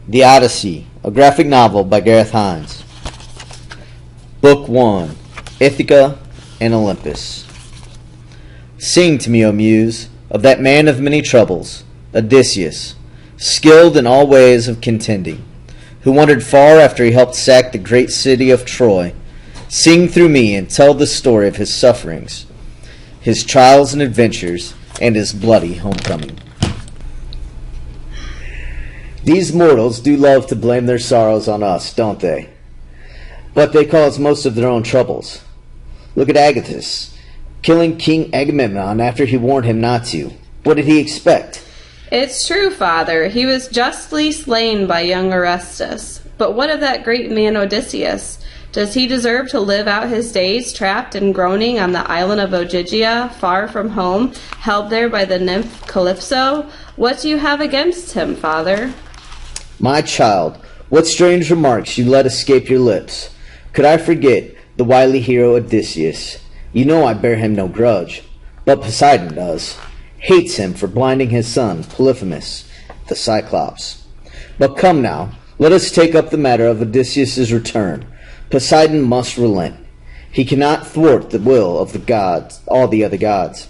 The Odyssey, a graphic novel by Gareth Hinds. Book 1, Ithaca and Olympus. Sing to me, O Muse, of that man of many troubles, Odysseus, skilled in all ways of contending, who wandered far after he helped sack the great city of Troy. Sing through me and tell the story of his sufferings, his trials and adventures, and his bloody homecoming. These mortals do love to blame their sorrows on us, don't they? But they cause most of their own troubles. Look at Agathis, killing King Agamemnon after he warned him not to. What did he expect? It's true, Father. He was justly slain by young Orestes. But what of that great man Odysseus? Does he deserve to live out his days trapped and groaning on the island of Ogygia, far from home, held there by the nymph Calypso? What do you have against him, Father? My child, what strange remarks you let escape your lips. Could I forget the wily hero Odysseus? You know I bear him no grudge, but Poseidon does. Hates him for blinding his son, Polyphemus, the Cyclops. But come now, let us take up the matter of Odysseus'S return. Poseidon must relent. He cannot thwart the will of the gods, all the other gods.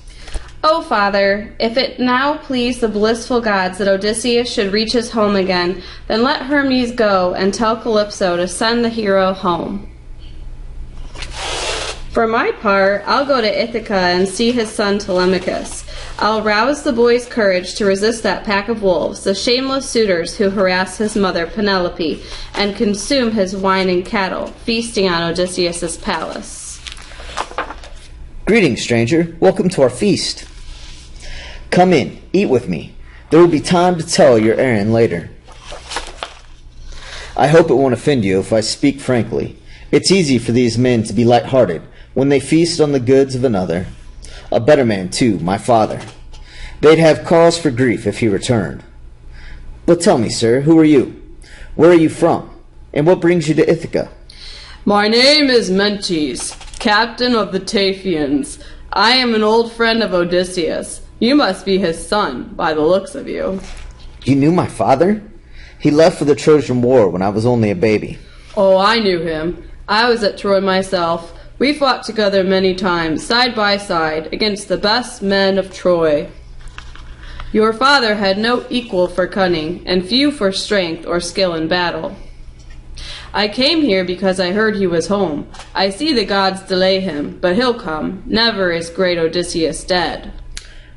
Oh, Father, if it now please the blissful gods that Odysseus should reach his home again, then let Hermes go and tell Calypso to send the hero home. For my part, I'll go to Ithaca and see his son Telemachus. I'll rouse the boy's courage to resist that pack of wolves, the shameless suitors who harass his mother Penelope and consume his wine and cattle, feasting on Odysseus'S palace. Greetings, stranger. Welcome to our feast. Come in, eat with me. There will be time to tell your errand later. I hope it won't offend you if I speak frankly. It's easy for these men to be light-hearted when they feast on the goods of another. A better man, too, my father. They'd have cause for grief if he returned. But tell me, sir, who are you? Where are you from? And what brings you to Ithaca? My name is Mentes, captain of the Taphians. I am an old friend of Odysseus. You must be his son, by the looks of you. You knew my father? He left for the Trojan War when I was only a baby. Oh, I knew him. I was at Troy myself. We fought together many times, side by side, against the best men of Troy. Your father had no equal for cunning, and few for strength or skill in battle. I came here because I heard he was home. I see the gods delay him, but he'll come. Never is great Odysseus dead.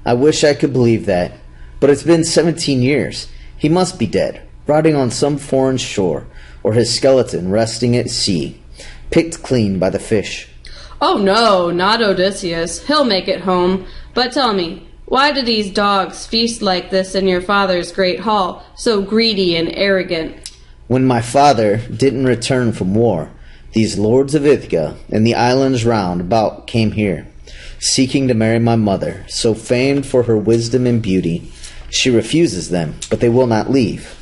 I wish I could believe that, but it's been 17 years. He must be dead, rotting on some foreign shore, or his skeleton resting at sea, picked clean by the fish. Oh no, not Odysseus. He'll make it home. But tell me, why do these dogs feast like this in your father's great hall, so greedy and arrogant? When my father didn't return from war, these lords of Ithaca and the islands round about came here, seeking to marry my mother, so famed for her wisdom and beauty. She refuses them, but they will not leave.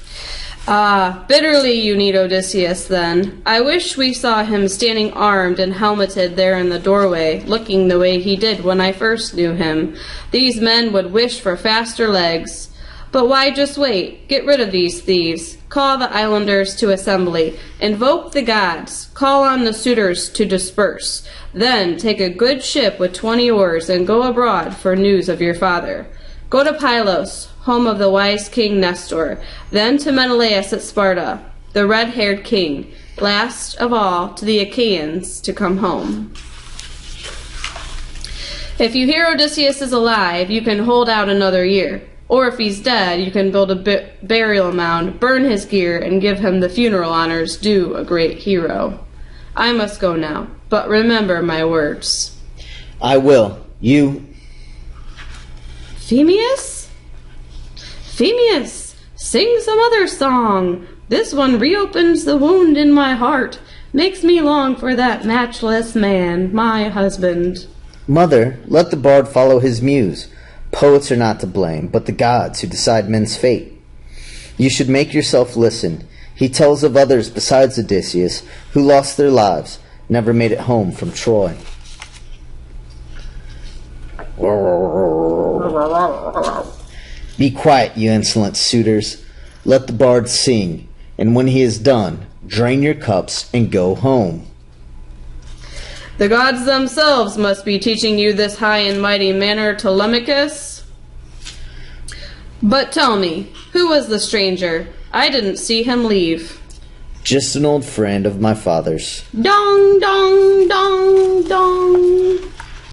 Ah, bitterly you need Odysseus, then. I wish we saw him standing armed and helmeted there in the doorway, looking the way he did when I first knew him. These men would wish for faster legs. But why just wait? Get rid of these thieves. Call the islanders to assembly. Invoke the gods. Call on the suitors to disperse. Then take a good ship with 20 oars and go abroad for news of your father. Go to Pylos, home of the wise king Nestor, then to Menelaus at Sparta, the red-haired king, last of all to the Achaeans to come home. If you hear Odysseus is alive, you can hold out another year. Or if he's dead, you can build a burial mound, burn his gear, and give him the funeral honors due a great hero. I must go now, but remember my words. I will. You... Phemius? Phemius, sing some other song. This one reopens the wound in my heart, makes me long for that matchless man, my husband. Mother, let the bard follow his muse. Poets are not to blame, but the gods who decide men's fate. You should make yourself listen. He tells of others besides Odysseus, who lost their lives, never made it home from Troy. Be quiet, you insolent suitors. Let the bard sing. And when he is done, drain your cups and go home. The gods themselves must be teaching you this high and mighty manner, Telemachus. But tell me, who was the stranger? I didn't see him leave. Just an old friend of my father's. Dong, dong, dong, dong.